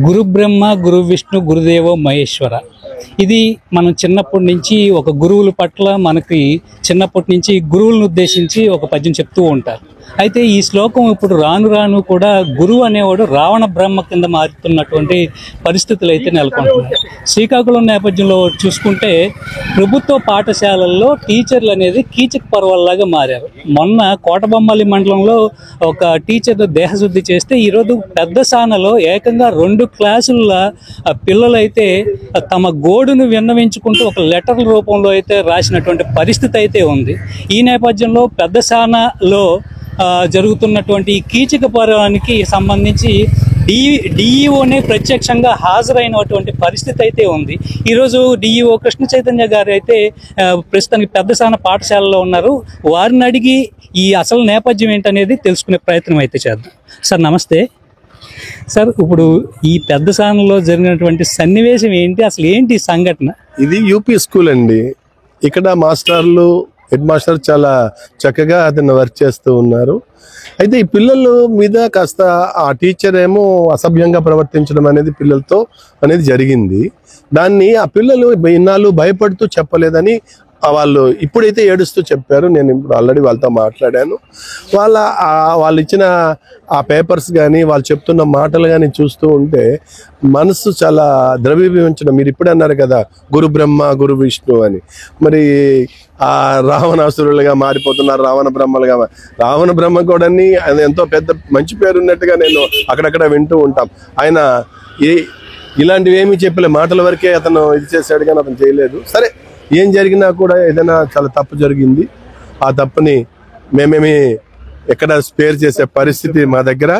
గురు బ్రహ్మ గురు విష్ణు గురుదేవో మహేశ్వర. ఇది మనం చిన్నప్పటి నుంచి ఒక గురువుల పట్ల మనకి చిన్నప్పటి నుంచి గురువులను ఉద్దేశించి ఒక పద్యం చెప్తూ ఉంటారు. అయితే ఈ శ్లోకం ఇప్పుడు రాను రాను కూడా గురువు అనేవాడు రావణ బ్రహ్మ కింద మారుతున్నటువంటి పరిస్థితులు అయితే నెలకొంటున్నాయి. శ్రీకాకుళం నేపథ్యంలో చూసుకుంటే ప్రభుత్వ పాఠశాలల్లో టీచర్లు అనేది కీచక పర్వాలలాగా మారారు. మొన్న కోటబొమ్మాలి మండలంలో ఒక టీచర్ దేహశుద్ధి చేస్తే ఈరోజు పెద్ద సానలో ఏకంగా 2 క్లాసుల పిల్లలైతే తమ గోడును విన్నవించుకుంటూ ఒక లెటర్ల రూపంలో అయితే రాసినటువంటి పరిస్థితి అయితే ఉంది. ఈ నేపథ్యంలో పెద్ద సానలో జరుగుతున్నటువంటి ఈ కీచక పర్వానికి సంబంధించి డిఈఓనే ప్రత్యక్షంగా హాజరైనటువంటి పరిస్థితి అయితే ఉంది. ఈరోజు డిఈఓ కృష్ణ చైతన్య గారు అయితే ప్రస్తుతానికి పెద్దసాన పాఠశాలలో ఉన్నారు. వారిని అడిగి ఈ అసలు నేపథ్యం ఏంటనేది తెలుసుకునే ప్రయత్నం అయితే చేద్దాం. సార్ నమస్తే. సార్, ఇప్పుడు ఈ పెద్దసానలో జరిగినటువంటి సన్నివేశం ఏంటి, అసలు ఏంటి సంఘటన? ఇది యూపీ స్కూల్ అండి. ఇక్కడ మాస్టర్లు, హెడ్ మాస్టర్ చాలా చక్కగా అతను వర్క్ చేస్తూ ఉన్నారు. అయితే ఈ పిల్లల మీద కాస్త ఆ టీచర్ ఏమో అసభ్యంగా ప్రవర్తించడం అనేది పిల్లలతో అనేది జరిగింది. దాన్ని ఆ పిల్లలు ఇన్నాళ్ళు భయపడుతూ చెప్పలేదని వాళ్ళు ఇప్పుడైతే ఏడుస్తూ చెప్పారు. నేను ఇప్పుడు ఆల్రెడీ వాళ్ళతో మాట్లాడాను. వాళ్ళు ఇచ్చిన ఆ పేపర్స్ కానీ వాళ్ళు చెప్తున్న మాటలు కానీ చూస్తూ ఉంటే మనసు చాలా ద్రవీభవించడం. మీరు ఇప్పుడే అన్నారు కదా గురు బ్రహ్మ గురు విష్ణు అని. మరి ఆ రావణాసురులుగా మారిపోతున్నారు, రావణ బ్రహ్మలుగా. రావణ బ్రహ్మ కూడా ఎంతో పెద్ద మంచి పేరు ఉన్నట్టుగా నేను అక్కడక్కడ వింటూ ఉంటాం. ఆయన ఇలాంటివి ఏమీ చెప్పలే, మాటల వరకే అతను ఇది చేశాడు కానీ అతను చేయలేదు. సరే, ఏం జరిగినా కూడా ఏదైనా చాలా తప్పు జరిగింది. ఆ తప్పుని మేమేమి ఎక్కడ స్పేర్ చేసే పరిస్థితి మా దగ్గర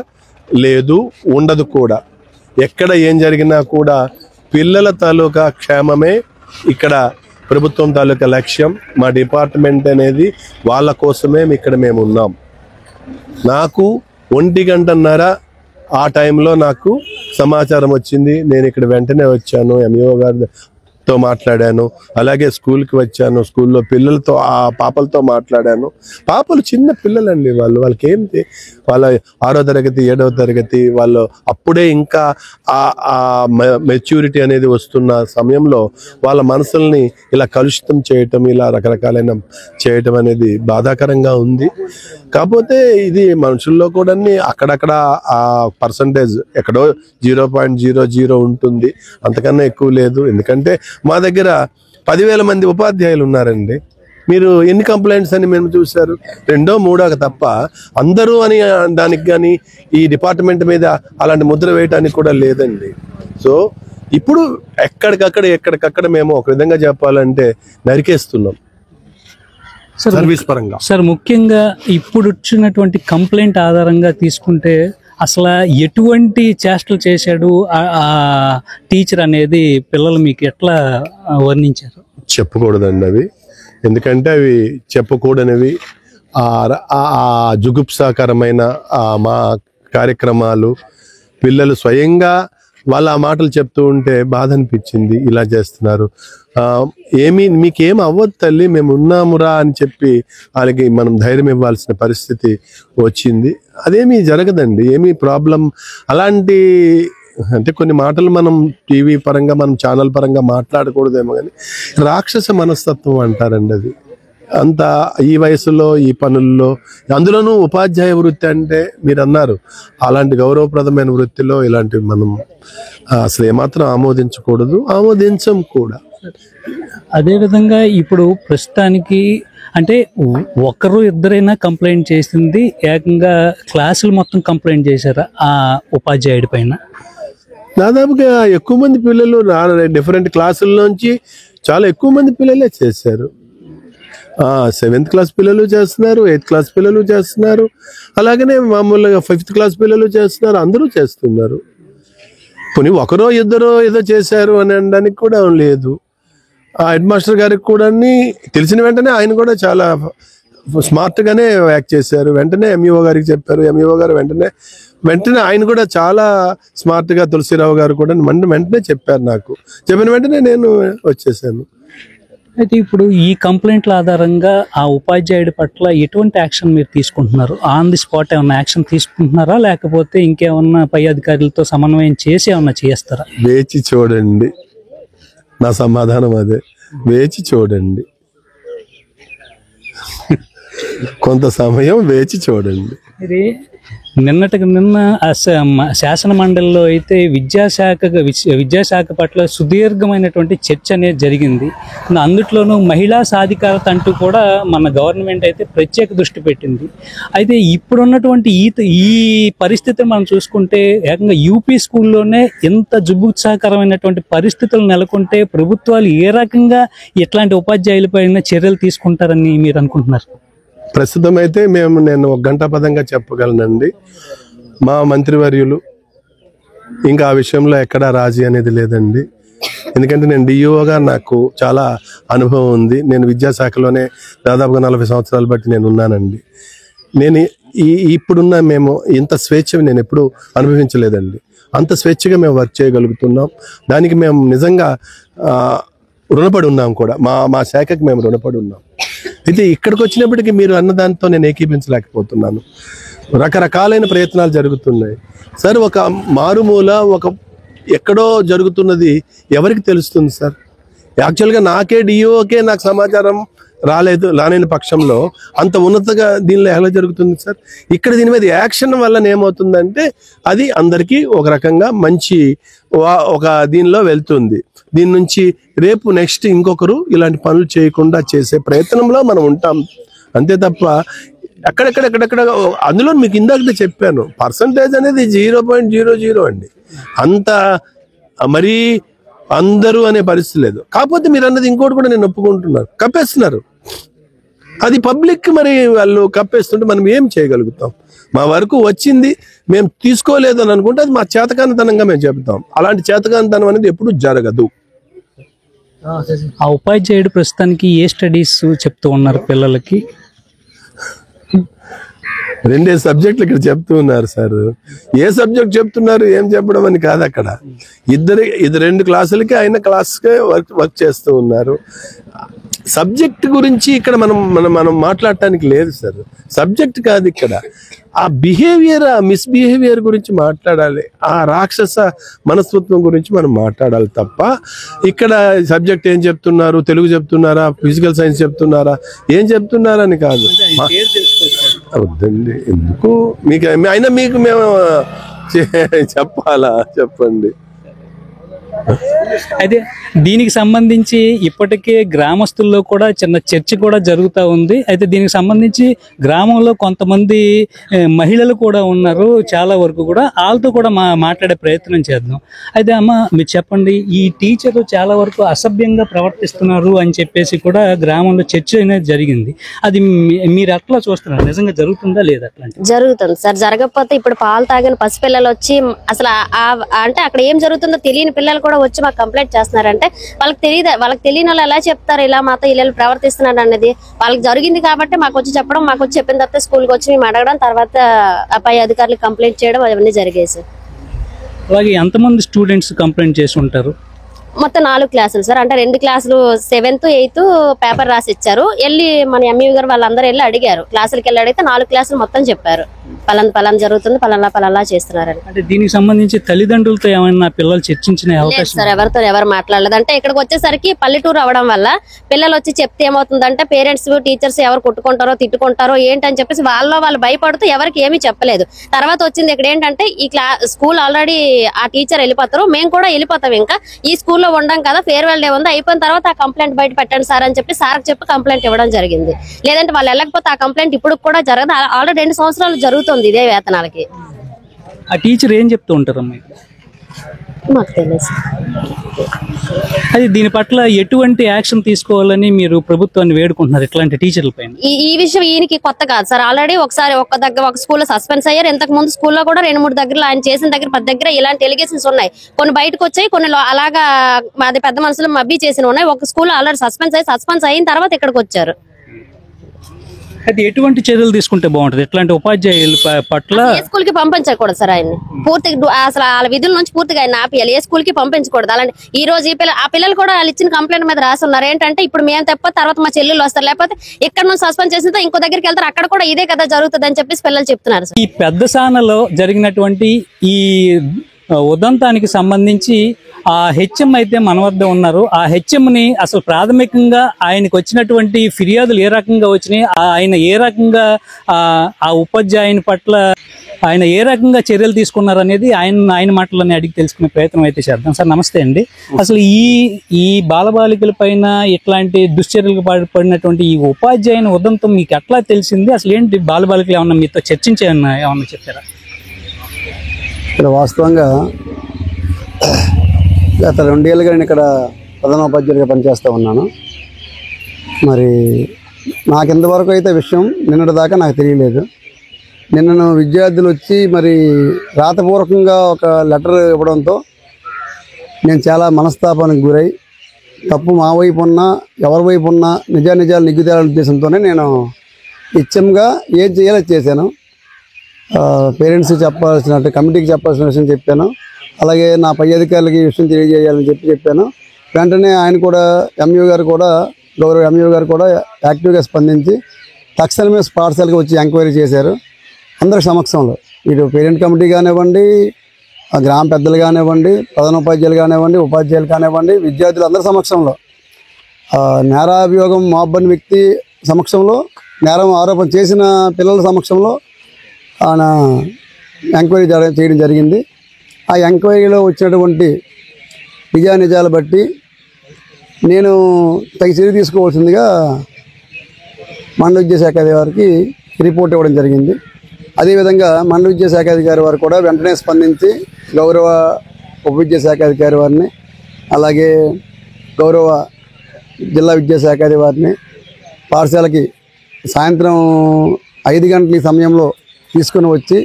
లేదు, ఉండదు కూడా. ఎక్కడ ఏం జరిగినా కూడా పిల్లల తాలూకా క్షేమమే ఇక్కడ ప్రభుత్వం తాలూకా లక్ష్యం. మా డిపార్ట్మెంట్ అనేది వాళ్ళ కోసమే ఇక్కడ మేము ఉన్నాం. నాకు 1:30 ఆ టైంలో నాకు సమాచారం వచ్చింది. నేను ఇక్కడ వెంటనే వచ్చాను, ఎంఈఓ గారితో మాట్లాడాను. అలాగే స్కూల్కి వచ్చాను, స్కూల్లో పిల్లలతో ఆ పాపలతో మాట్లాడాను. పాపలు చిన్న పిల్లలండి, వాళ్ళకి ఏంటి, వాళ్ళ 6వ తరగతి 7వ తరగతి వాళ్ళు అప్పుడే ఇంకా ఆ మెచ్యూరిటీ అనేది వస్తున్న సమయంలో వాళ్ళ మనసుల్ని ఇలా కలుషితం చేయటం, ఇలా రకరకాలైన చేయటం అనేది బాధాకరంగా ఉంది. కాకపోతే ఇది మనుషుల్లో కూడా అక్కడక్కడ ఆ పర్సంటేజ్ ఎక్కడో 0.00 ఉంటుంది, అంతకన్నా ఎక్కువ లేదు. ఎందుకంటే మా దగ్గర 10,000 మంది ఉపాధ్యాయులు ఉన్నారండి. మీరు ఎన్ని కంప్లైంట్స్ అని మేము చూశారు? 2, 3 తప్ప అందరూ అని దానికి కానీ ఈ డిపార్ట్మెంట్ మీద అలాంటి ముద్ర వేయటానికి కూడా లేదండి. సో ఇప్పుడు ఎక్కడికక్కడ మేము ఒక విధంగా చెప్పాలంటే నరికేస్తున్నాం సర్వీస్ పరంగా. సార్, ముఖ్యంగా ఇప్పుడు వచ్చినటువంటి కంప్లైంట్ ఆధారంగా తీసుకుంటే అసలు ఎటువంటి చేష్టలు చేశాడు ఆ టీచర్ అనేది పిల్లలు మీకు ఎట్లా వర్ణించారు? చెప్పకూడదండి అవి, ఎందుకంటే అవి చెప్పకూడనివి. ఆ జుగుప్సాకరమైన మా కార్యక్రమాలు పిల్లలు స్వయంగా వాళ్ళ ఆ మాటలు చెప్తూ ఉంటే బాధ అనిపించింది. ఇలా చేస్తున్నారు, మీకేం అవ్వదు తల్లి, మేము ఉన్నామురా అని చెప్పి వాళ్ళకి మనం ధైర్యం ఇవ్వాల్సిన పరిస్థితి వచ్చింది. అదేమీ జరగదండి, ఏమీ ప్రాబ్లం. అలాంటి అంటే కొన్ని మాటలు మనం టీవీ పరంగా మనం ఛానల్ పరంగా మాట్లాడకూడదేమో, కానీ రాక్షస మనస్తత్వం అంటారండి అది. అంత ఈ వయసులో ఈ పనుల్లో, అందులోనూ ఉపాధ్యాయ వృత్తి అంటే మీరు అన్నారు, అలాంటి గౌరవప్రదమైన వృత్తిలో ఇలాంటివి మనం అసలు ఏమాత్రం ఆమోదించకూడదు, ఆమోదించం కూడా. అదేవిధంగా ఇప్పుడు ప్రస్తుతానికి అంటే ఒకరు ఇద్దరైనా కంప్లైంట్ చేసింది, ఏకంగా క్లాసులు మొత్తం కంప్లైంట్ చేశారా ఆ ఉపాధ్యాయుడి పైన? దాదాపుగా ఎక్కువ మంది పిల్లలు డిఫరెంట్ క్లాసుల్లోంచి చాలా ఎక్కువ మంది పిల్లలే చేశారు. 7th క్లాస్ పిల్లలు చేస్తున్నారు, 8th క్లాస్ పిల్లలు చేస్తున్నారు, అలాగనే మామూలుగా 5th క్లాస్ పిల్లలు చేస్తున్నారు, అందరూ చేస్తున్నారు. కొన్ని ఒకరో ఇద్దరో ఏదో చేశారు అని అనడానికి కూడా లేదు. ఆ హెడ్ మాస్టర్ గారికి కూడా తెలిసిన వెంటనే ఆయన కూడా చాలా స్మార్ట్గానే యాక్ట్ చేశారు. వెంటనే ఎంఈఓ గారికి చెప్పారు, ఎంఈఓ గారు వెంటనే ఆయన కూడా చాలా స్మార్ట్గా, తులసిరావు గారు కూడా వెంటనే చెప్పారు. నాకు చెప్పిన వెంటనే నేను వచ్చేసాను. అయితే ఇప్పుడు ఈ కంప్లైంట్ల ఆధారంగా ఆ ఉపాధ్యాయుడి పట్ల ఎటువంటి యాక్షన్ మీరు తీసుకుంటున్నారు? ఆన్ ది స్పాట్ ఏమన్నా యాక్షన్ తీసుకుంటున్నారా, లేకపోతే ఇంకేమన్నా పై అధికారులతో సమన్వయం చేసి ఏమన్నా చేస్తారా? వేచి చూడండి, నా సమాధానం అదే. వేచి చూడండి, కొంత సమయం వేచి చూడండి. ఇది నిన్నటికి నిన్న శాసన మండలిలో అయితే విద్యాశాఖ పట్ల సుదీర్ఘమైనటువంటి చర్చ అనేది జరిగింది. అందుట్లోనూ మహిళా సాధికారత అంటూ కూడా మన గవర్నమెంట్ అయితే ప్రత్యేక దృష్టి పెట్టింది. అయితే ఇప్పుడున్నటువంటి ఈ పరిస్థితిని మనం చూసుకుంటే ఏకంగా యూపీ స్కూల్లోనే ఎంత జుగుప్సాకరమైనటువంటి పరిస్థితులు నెలకొంటే ప్రభుత్వాలు ఏ రకంగా ఇట్లాంటి ఉపాధ్యాయులపైన చర్యలు తీసుకుంటారని మీరు అనుకుంటున్నారు? ప్రస్తుతం అయితే నేను ఒక గంట పదంగా చెప్పగలనండి. మా మంత్రివర్యులు ఇంకా ఆ విషయంలో ఎక్కడా రాజీ అనేది లేదండి. ఎందుకంటే నేను డిఈఓగా నాకు చాలా అనుభవం ఉంది. నేను విద్యాశాఖలోనే దాదాపుగా 40 సంవత్సరాలు బట్టి నేను ఉన్నానండి. నేను ఇప్పుడున్న మేము ఇంత స్వేచ్ఛ నేను ఎప్పుడూ అనుభవించలేదండి. అంత స్వేచ్ఛగా మేము వర్క్ చేయగలుగుతున్నాం. దానికి మేము నిజంగా రుణపడి ఉన్నాం కూడా. మా శాఖకి మేము రుణపడి ఉన్నాం. అయితే ఇక్కడికి వచ్చినప్పటికీ మీరు అన్నదాంతో నేను ఏకీపించలేకపోతున్నాను. రకరకాలైన ప్రయత్నాలు జరుగుతున్నాయి సార్. ఒక మారుమూల ఎక్కడో జరుగుతున్నది ఎవరికి తెలుస్తుంది సార్? యాక్చువల్గా నాకే డిఓకే నాకు సమాచారం రాలేని పక్షంలో అంత ఉన్నతగా దీనిలో ఎలా జరుగుతుంది సార్? ఇక్కడ దీని మీద యాక్షన్ వల్ల ఏమవుతుందంటే అది అందరికీ ఒక రకంగా మంచి ఒక దీనిలో వెళ్తుంది. దీని నుంచి రేపు నెక్స్ట్ ఇంకొకరు ఇలాంటి పనులు చేయకుండా చేసే ప్రయత్నంలో మనం ఉంటాం. అంతే తప్ప అక్కడెక్కడ అందులో మీకు ఇందాక చెప్పాను, పర్సంటేజ్ అనేది 0.00 అండి. అంత మరీ అందరూ అనే పరిస్థితి లేదు. కాకపోతే మీరు అన్నది ఇంకోటి కూడా నేను ఒప్పుకుంటున్నాను, కప్పేస్తున్నారు. అది పబ్లిక్, మరి వాళ్ళు కప్పేస్తుంటే మనం ఏం చేయగలుగుతాం? మా వరకు వచ్చింది మేము తీసుకోలేదు అని అనుకుంటే అది మా చేతకానితనంగా మేము చెబుతాం. అలాంటి చేతకానితనం అనేది ఎప్పుడు జరగదు. ఆ ఉపాధ్యాయుడు ప్రస్తుతానికి ఏ స్టడీస్ చెప్తూ ఉన్నారు పిల్లలకి? 2 సబ్జెక్టులు ఇక్కడ చెప్తూ ఉన్నారు సార్. ఏ సబ్జెక్ట్ చెప్తున్నారు, ఏం చెప్పడం అని కాదు. అక్కడ ఇది 2 క్లాసులకి ఆయన క్లాస్కే వర్క్ చేస్తూ ఉన్నారు. సబ్జెక్ట్ గురించి ఇక్కడ మనం మాట్లాడటానికి లేదు సార్. సబ్జెక్ట్ కాదు ఇక్కడ. ఆ బిహేవియర్, ఆ మిస్బిహేవియర్ గురించి మాట్లాడాలి. ఆ రాక్షస మనస్తత్వం గురించి మనం మాట్లాడాలి తప్ప ఇక్కడ సబ్జెక్ట్ ఏం చెప్తున్నారు, తెలుగు చెప్తున్నారా, ఫిజికల్ సైన్స్ చెప్తున్నారా, ఏం చెప్తున్నారా అని కాదు. వద్దండి, ఎందుకు మీకు అయినా మీకు మేము చెప్పాలా? చెప్పండి. అయితే దీనికి సంబంధించి ఇప్పటికే గ్రామస్తుల్లో కూడా చిన్న చర్చ కూడా జరుగుతూ ఉంది. అయితే దీనికి సంబంధించి గ్రామంలో కొంతమంది మహిళలు కూడా ఉన్నారు. చాలా వరకు కూడా వాళ్ళతో కూడా మాట్లాడే ప్రయత్నం చేద్దాం. అయితే అమ్మ, మీరు చెప్పండి, ఈ టీచర్లు చాలా వరకు అసభ్యంగా ప్రవర్తిస్తున్నారు అని చెప్పేసి కూడా గ్రామంలో చర్చ అనేది జరిగింది. అది మీరు అట్లా చూస్తున్నారు, నిజంగా జరుగుతుందా లేదా? అట్లాంటి జరుగుతుంది సార్. జరగకపోతే ఇప్పుడు పాలు తాగిన పసిపిల్లలు వచ్చి అసలు అంటే అక్కడ ఏం జరుగుతుందో తెలియని పిల్లలు కూడా వచ్చి మాకు కంప్లైంట్ చేస్తున్నారంటే వాళ్ళకి తెలియని వాళ్ళు ఎలా చెప్తారు ఇలా మాతో ఇళ్ళు ప్రవర్తిస్తున్నారు అనేది? వాళ్ళకి జరిగింది కాబట్టి మాకు వచ్చి చెప్పడం, మాకు వచ్చి చెప్పిన తర్వాత స్కూల్కి వచ్చి మేము అడగడం, తర్వాత పై అధికారులకు కంప్లైంట్ చేయడం, అవన్నీ జరిగాయి సార్. అలాగే ఎంతమంది స్టూడెంట్స్ కంప్లైంట్ చేసి ఉంటారు? మొత్తం 4 క్లాసులు సార్. అంటే 2 క్లాసులు 7th 8th పేపర్ రాసి ఇచ్చారు. వెళ్ళి మన ఎంఈ గారు వాళ్ళందరూ వెళ్ళి అడిగారు. క్లాసులకి వెళ్ళి అడిగితే 4 క్లాసులు మొత్తం చెప్పారు, పలానా జరుగుతుంది, పలానా చేస్తున్నారని. అంటే దీనికి సంబంధించి తల్లిదండ్రులతో ఏమైనా పిల్లలు చర్చించిన అవకాశం? సార్ ఎవరు మాట్లాడలేదు. అంటే ఇక్కడికి వచ్చేసరికి పల్లెటూరు అవడం వల్ల పిల్లలు వచ్చి చెప్తే ఏమవుతుందంటే పేరెంట్స్ టీచర్స్ ఎవరు కొట్టుకుంటారో తిట్టుకుంటారో ఏంటని చెప్పేసి వాళ్ళు భయపడుతూ ఎవరికి ఏమీ చెప్పలేదు. తర్వాత వచ్చింది ఇక్కడ ఏంటంటే ఈ స్కూల్ ఆల్రెడీ ఆ టీచర్ వెళ్ళిపోతారు, మేము కూడా వెళ్ళిపోతాం. ఇంకా ఈ స్కూల్లో ఉండం కదా, ఫేర్వెల్ డే ఉంది, అయిపోయిన తర్వాత ఆ కంప్లైంట్ బయట పెట్టండి సార్ అని చెప్పి సార్కి చెప్పి కంప్లైంట్ ఇవ్వడం జరిగింది. లేదంటే వాళ్ళు వెళ్ళకపోతే ఆ కంప్లైంట్ ఇప్పుడు కూడా జరగదు. ఆల్రెడీ 2 సంవత్సరాలు జరుగుతుంది ఇదే వేతనాలకి. ఆ టీచర్ ఏం చెప్తూ ఉంటారు అమ్మాయి? మాకు తెలుసు. అది దీని పట్ల ఎటువంటి యాక్షన్ తీసుకోవాలని మీరు ప్రభుత్వాన్ని వేడుకుంటున్నారు ఇట్లాంటి టీచర్ల పైన? ఈ విషయం ఈయనకి కొత్త కాదు సార్. ఆల్రెడీ ఒకసారి ఒక స్కూల్లో సస్పెన్స్ అయ్యారు. ఇంతకు ముందు స్కూల్లో కూడా 2-3 దగ్గర ఆయన చేసిన దగ్గర 10 దగ్గర ఇలాంటి ఎలిగేషన్స్ ఉన్నాయి. కొన్ని బయటకు వచ్చాయి, కొన్ని అలాగా మాది పెద్ద మనుషులు మబ్బీ చేసిన ఉన్నాయి. ఒక స్కూల్లో ఆల్రెడీ సస్పెన్స్ అయిన తర్వాత ఇక్కడికి వచ్చారు. అయితే ఎటువంటి చర్యలు తీసుకుంటే బాగుంటుంది? ఎట్లాంటి ఉపాధ్యాయుల పట్ల ఏ స్కూల్ కి పంపించకూడదు సార్ ఆయన్ని, పూర్తిగా అసలు వాళ్ళ విధుల నుంచి పూర్తిగా ఆయన ఆపేయాలి. ఏ స్కూల్ కి పంపించకూడదు. అలాంటి ఈ రోజు ఆ పిల్లలు కూడా వాళ్ళు ఇచ్చిన కంప్లైంట్ మీద రాస్తున్నారు. ఏంటంటే ఇప్పుడు మేము తప్ప తర్వాత మా చెల్లెళ్ళు వస్తారు, లేకపోతే ఇక్కడ నుంచి సస్పెండ్ చేసిన ఇంకో దగ్గరికి వెళ్తారు, అక్కడ కూడా ఇదే కదా జరుగుతుంది అని చెప్పేసి పిల్లలు చెప్తున్నారు సార్. ఈ పెద్దసానలో జరిగినటువంటి ఈ ఉదంతానికి సంబంధించి ఆ హెచ్ఎం అయితే మన వద్ద ఉన్నారు. ఆ హెచ్ఎంని అసలు ప్రాథమికంగా ఆయనకు వచ్చినటువంటి ఫిర్యాదులు ఏ రకంగా వచ్చినాయి, ఆయన ఏ రకంగా ఆ ఉపాధ్యాయుని పట్ల ఆయన ఏ రకంగా చర్యలు తీసుకున్నారు అనేది ఆయన మాటలని అడిగి తెలుసుకునే ప్రయత్నం అయితే చేద్దాం. సార్ నమస్తే అండి. అసలు ఈ బాలబాలికల పైన ఇట్లాంటి దుశ్చర్యలకు పడినటువంటి ఈ ఉపాధ్యాయుని ఉదంతం మీకు ఎట్లా తెలిసింది? అసలు ఏంటి బాలబాలికలు ఏమన్నా మీతో చర్చించే ఏమన్నా చెప్పారా? ఇక్కడ వాస్తవంగా గత 2 ఏళ్ళుగా నేను ఇక్కడ ప్రధానోపాధ్యాయుడిగా పనిచేస్తూ ఉన్నాను. మరి నాకు ఇంతవరకు అయితే విషయం నిన్నటి దాకా నాకు తెలియలేదు. నిన్నను విద్యార్థులు వచ్చి మరి రాతపూర్వకంగా ఒక లెటర్ ఇవ్వడంతో నేను చాలా మనస్తాపానికి గురై, తప్పు మా వైపు ఉన్నా ఎవరి వైపు ఉన్నా నిజాలు నిగ్గుతేయాలనే ఉద్దేశంతోనే నేను ఇచ్చంగా ఏం చేయాలో చేశాను. పేరెంట్స్కి చెప్పాల్సినట్టు కమిటీకి చెప్పాల్సిన విషయం చెప్పాను. అలాగే నా పై అధికారులకి ఈ విషయం తెలియజేయాలని చెప్పాను. వెంటనే ఆయన కూడా ఎంఈఓ గారు కూడా గౌరవ ఎంఈఓ గారు కూడా యాక్టివ్గా స్పందించి తక్షణమే పాఠశాలకు వచ్చి ఎంక్వైరీ చేశారు. అందరి సమక్షంలో ఇటు పేరెంట్ కమిటీ కానివ్వండి, గ్రామ పెద్దలు కానివ్వండి, ప్రధానోపాధ్యాయులు కానివ్వండి, ఉపాధ్యాయులు కానివ్వండి, విద్యార్థులు అందరి సమక్షంలో, నేరాభియోగం మోబ్బని వ్యక్తి సమక్షంలో, నేరం ఆరోపణ చేసిన పిల్లల సమక్షంలో ఆయన ఎంక్వైరీ చేయడం జరిగింది. ఆ ఎంక్వైరీలో వచ్చినటువంటి నిజాలు బట్టి నేను తగిన చర్య తీసుకోవాల్సిందిగా మండల విద్యాశాఖాధికారి వారికి రిపోర్ట్ ఇవ్వడం జరిగింది. అదేవిధంగా మండల విద్యాశాఖాధికారి వారు కూడా వెంటనే స్పందించి గౌరవ ఉప విద్యాశాఖాధికారి వారిని, అలాగే గౌరవ జిల్లా విద్యాశాఖాధికారి వారిని పాఠశాలకి సాయంత్రం 5 గంటల సమయంలో తీసుకుని వచ్చి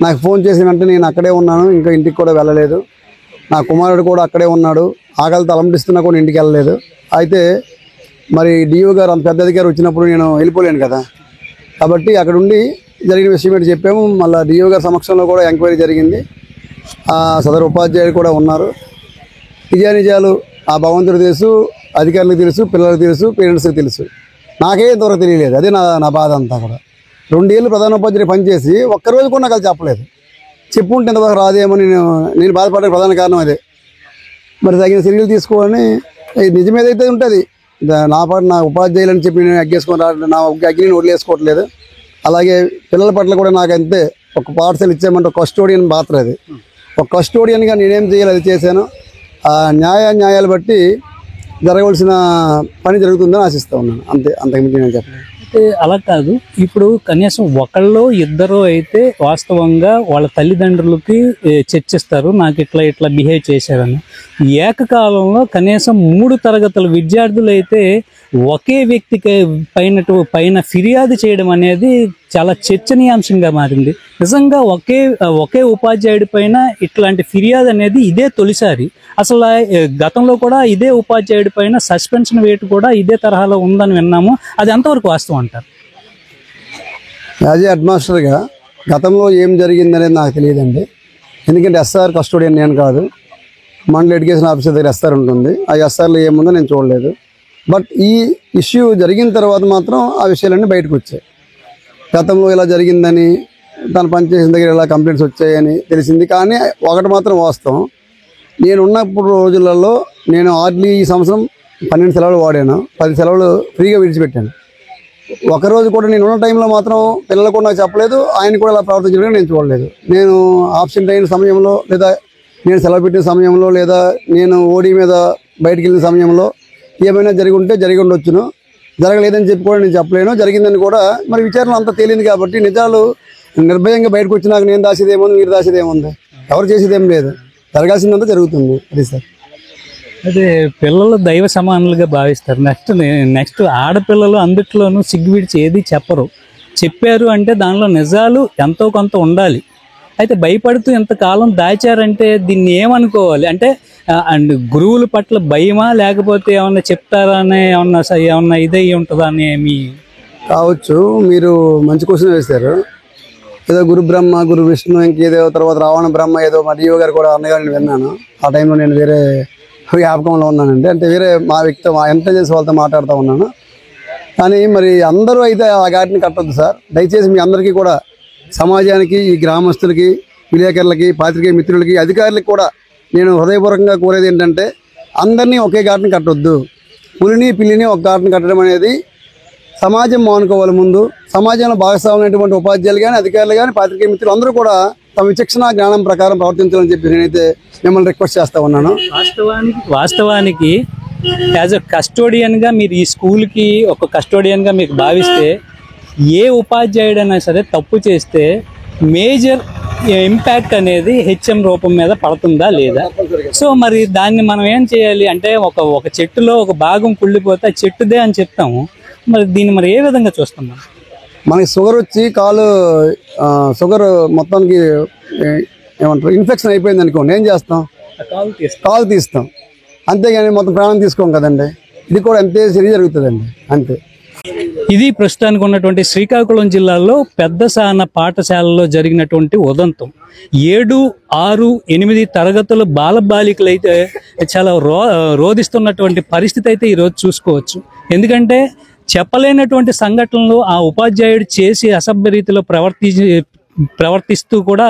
నాకు ఫోన్ చేసిన వెంటనే నేను అక్కడే ఉన్నాను, ఇంకా ఇంటికి కూడా వెళ్ళలేదు. నా కుమారుడు కూడా అక్కడే ఉన్నాడు, ఆకలితో అలంబిస్తున్నా కూడా ఇంటికి వెళ్ళలేదు. అయితే మరి డిఓ గారు అంత పెద్ద అధికారి వచ్చినప్పుడు నేను వెళ్ళిపోలేను కదా, కాబట్టి అక్కడ ఉండి జరిగిన విషయం ఏంటి చెప్పాము. మళ్ళీ డిఓ గారి సమక్షంలో కూడా ఎంక్వైరీ జరిగింది. సదరు ఉపాధ్యాయులు కూడా ఉన్నారు. నిజాలు ఆ భగవంతుడు తెలుసు, అధికారులకు తెలుసు, పిల్లలకు తెలుసు, పేరెంట్స్కి తెలుసు. నాకే ఇంతవరకు తెలియలేదు. అదే నా బాధ అంతా కూడా. 2 ఏళ్ళు ప్రధానోపాధ్యాయులు పనిచేసి ఒక్కరోజు కూడా నాకు చెప్పలేదు. చెప్పుంటే ఇంతవరకు రాదేమో నేను బాధపడే ప్రధాన కారణం అదే. మరి తగిన చర్యలు తీసుకోవాలని నిజమేదైతే ఉంటుంది. నా ఉపాధ్యాయులని చెప్పి నేను అగ్గేసుకొని నా అగ్గిని వదిలేసుకోవట్లేదు. అలాగే పిల్లల పట్ల కూడా నాకు అంతే. ఒక పాఠశాల ఇచ్చామంటే ఒక కస్టోడియన్ పాత్ర అది. ఒక కస్టోడియన్గా నేనేం చేయాలి అది చేశాను. ఆ న్యాయాలు బట్టి జరగవలసిన పని జరుగుతుందని ఆశిస్తూ ఉన్నాను. అంతకుమించి నేను చెప్పాను. అయితే అలా కాదు, ఇప్పుడు కనీసం ఒకళ్ళు ఇద్దరు అయితే వాస్తవంగా వాళ్ళ తల్లిదండ్రులకి చర్చిస్తారు, నాకు ఇట్లా బిహేవ్ చేశారని. ఏకకాలంలో కనీసం 3 తరగతుల విద్యార్థులు అయితే ఒకే వ్యక్తికి పైన ఫిర్యాదు చేయడం అనేది చాలా చర్చనీయాంశంగా మారింది. నిజంగా ఒకే ఉపాధ్యాయుడి పైన ఇట్లాంటి ఫిర్యాదు అనేది ఇదే తొలిసారి. అసలు గతంలో కూడా ఇదే ఉపాధ్యాయుడి పైన సస్పెన్షన్ వేటు కూడా ఇదే తరహాలో ఉందని విన్నాము. అది ఎంతవరకు వాస్తవం అంటారు? యాజ్ ఏ హెడ్ మాస్టర్గా గతంలో ఏం జరిగిందనేది నాకు తెలియదండి. ఎందుకంటే ఎస్ఆర్ కస్టోడియన్ నేను కాదు. మండల ఎడ్యుకేషన్ ఆఫీసర్ దగ్గర ఎస్ఆర్ ఉంటుంది. ఆ ఎస్ఆర్లో ఏముందో నేను చూడలేదు. బట్ ఈ ఇష్యూ జరిగిన తర్వాత మాత్రం ఆ విషయాలన్నీ బయటకు వచ్చాయి. గతంలో ఇలా జరిగిందని, తను పనిచేసిన దగ్గర ఇలా కంప్లైంట్స్ వచ్చాయని తెలిసింది. కానీ ఒకటి మాత్రం వాస్తవం, నేను ఉన్నప్పుడు రోజులలో నేను హార్డ్లీ ఈ సంవత్సరం 12 సెలవులు వాడాను, 10 సెలవులు ఫ్రీగా విడిచిపెట్టాను. ఒకరోజు కూడా నేను ఉన్న టైంలో మాత్రం పిల్లలు కూడా నాకు చెప్పలేదు, ఆయన కూడా ఇలా ప్రవర్తించడం నేను చూడలేదు. నేను ఆబ్సెంట్ అయిన సమయంలో, లేదా నేను సెలవు పెట్టిన సమయంలో, లేదా నేను ఓడి మీద బయటికి వెళ్ళిన సమయంలో ఏమైనా జరిగి ఉంటే జరిగి ఉండొచ్చును. జరగలేదని చెప్పి కూడా నేను చెప్పలేను. జరిగిందని కూడా మరి విచారణ అంతా తేలింది కాబట్టి నిజాలు నిర్భయంగా బయటకు వచ్చినాక నేను దాచేదేముంది, మీరు దాచేదేముంది, ఎవరు చేసేదేం లేదు. జరగాల్సిందంతా జరుగుతుంది. అది సార్. అదే పిల్లలు దైవ సమానులుగా భావిస్తారు. నెక్స్ట్ ఆడపిల్లలు అందుట్లోనూ సిగ్గు విడిచి ఏది చెప్పరు. చెప్పారు అంటే దానిలో నిజాలు ఎంతో కొంత ఉండాలి. అయితే భయపడుతూ ఇంతకాలం దాచారంటే దీన్ని ఏమనుకోవాలి? అంటే అండ్ గురువుల పట్ల భయమా, లేకపోతే ఏమన్నా చెప్తారా అనే ఏమన్నా ఇదై ఉంటుందా అని మీ కావచ్చు. మీరు మంచి క్వశ్చన్ వేశారు. ఏదో గురు బ్రహ్మ గురు విష్ణు ఇంకేదో తర్వాత రావణ బ్రహ్మ ఏదో మా డిఓ గారు కూడా అన్నగారు నేను విన్నాను. ఆ టైంలో నేను వేరే వ్యాపకంలో ఉన్నానండి. అంటే వేరే మా వ్యక్తితో మా ఇంటెలిజెన్స్ వాళ్ళతో మాట్లాడుతూ ఉన్నాను. కానీ మరి అందరూ అయితే ఆ ఘాటిని కట్టొద్దు సార్. దయచేసి మీ అందరికీ కూడా, సమాజానికి, ఈ గ్రామస్తులకి, విలేకరులకి, పాత్రికేయ మిత్రులకి, అధికారులకి కూడా నేను హృదయపూర్వకంగా కోరేది ఏంటంటే అందరినీ ఒకే ఘాటిని కట్టొద్దు. పులిని పిల్లిని ఒక ఘాటిని కట్టడం అనేది సమాజం మానుకోవాలి. ముందు సమాజంలో భాగస్వామైనటువంటి ఉపాధ్యాయులు కానీ, అధికారులు కానీ, పాత్రికేయ మిత్రులు అందరూ కూడా తమ విచక్షణ జ్ఞానం ప్రకారం ప్రవర్తించాలని చెప్పి నేనైతే మిమ్మల్ని రిక్వెస్ట్ చేస్తా ఉన్నాను. వాస్తవానికి యాజ్ అ కస్టోడియన్గా మీరు ఈ స్కూల్కి ఒక కస్టోడియన్గా మీకు భావిస్తే, ఏ ఉపాధ్యాయుడైనా సరే తప్పు చేస్తే మేజర్ ఇంపాక్ట్ అనేది హెచ్ఎం రూపం మీద పడుతుందా లేదా? సో మరి దాన్ని మనం ఏం చేయాలి అంటే, ఒక చెట్టులో ఒక భాగం కుళ్ళిపోతే ఆ చెట్టుదే అని చెప్తాము. మరి దీన్ని మరి ఏ విధంగా చూస్తున్నాం? మనకి షుగర్ వచ్చి షుగర్ మొత్తానికి ఏమంటారు ఇన్ఫెక్షన్ అయిపోయింది అనుకోండి, ఏం చేస్తాం? కాలు తీస్తాం. అంతేగాని మొత్తం ప్రాణం తీసుకోం కదండి. ఇది కూడా అంతే సరి జరుగుతుందండి, అంతే. ఇది ప్రస్తుతానికి ఉన్నటువంటి శ్రీకాకుళం జిల్లాలో పెద్దసాన పాఠశాలలో జరిగినటువంటి ఉదంతం. 7, 6, 8 తరగతుల బాలబాలికలు అయితే చాలా రోధిస్తున్నటువంటి పరిస్థితి అయితే ఈరోజు చూసుకోవచ్చు. ఎందుకంటే చెప్పలేనటువంటి సంఘటనలు ఆ ఉపాధ్యాయుడు చేసి అసభ్య రీతిలో ప్రవర్తిస్తూ కూడా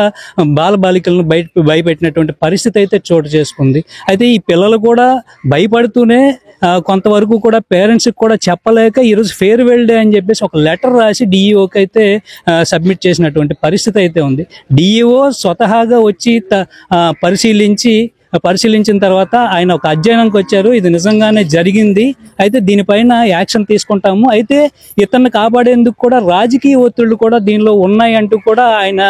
బాలబాలికలను భయపెట్టినటువంటి పరిస్థితి అయితే చోటు చేసుకుంది. అయితే ఈ పిల్లలు కూడా భయపడుతూనే కొంతవరకు కూడా పేరెంట్స్కి కూడా చెప్పలేక ఈరోజు ఫేర్వెల్ డే అని చెప్పేసి ఒక లెటర్ రాసి డిఈఓకి అయితే సబ్మిట్ చేసినటువంటి పరిస్థితి అయితే ఉంది. డిఈఓ స్వతహాగా వచ్చి పరిశీలించిన తర్వాత ఆయన ఒక అధ్యయనంకి వచ్చారు. ఇది నిజంగానే జరిగింది, అయితే దీనిపైన యాక్షన్ తీసుకుంటాము, అయితే ఇతన్ని కాపాడేందుకు కూడా రాజకీయ ఒత్తిళ్లు కూడా దీనిలో ఉన్నాయి అంటూ కూడా ఆయన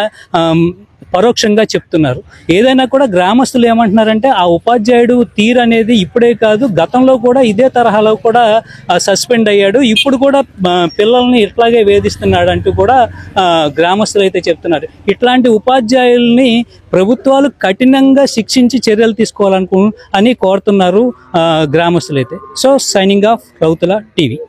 పరోక్షంగా చెప్తున్నారు. ఏదైనా కూడా గ్రామస్తులు ఏమంటున్నారంటే, ఆ ఉపాధ్యాయుడు తీరు అనేది ఇప్పుడే కాదు, గతంలో కూడా ఇదే తరహాలో కూడా సస్పెండ్ అయ్యాడు, ఇప్పుడు కూడా పిల్లల్ని ఇట్లాగే వేధిస్తున్నాడు అంటూ కూడా గ్రామస్తులు అయితే చెప్తున్నారు. ఇట్లాంటి ఉపాధ్యాయుల్ని ప్రభుత్వాలు కఠినంగా శిక్షించి చర్యలు తీసుకోవాలని కోరుతున్నారు గ్రామస్తులు అయితే. So signing off Rautula TV.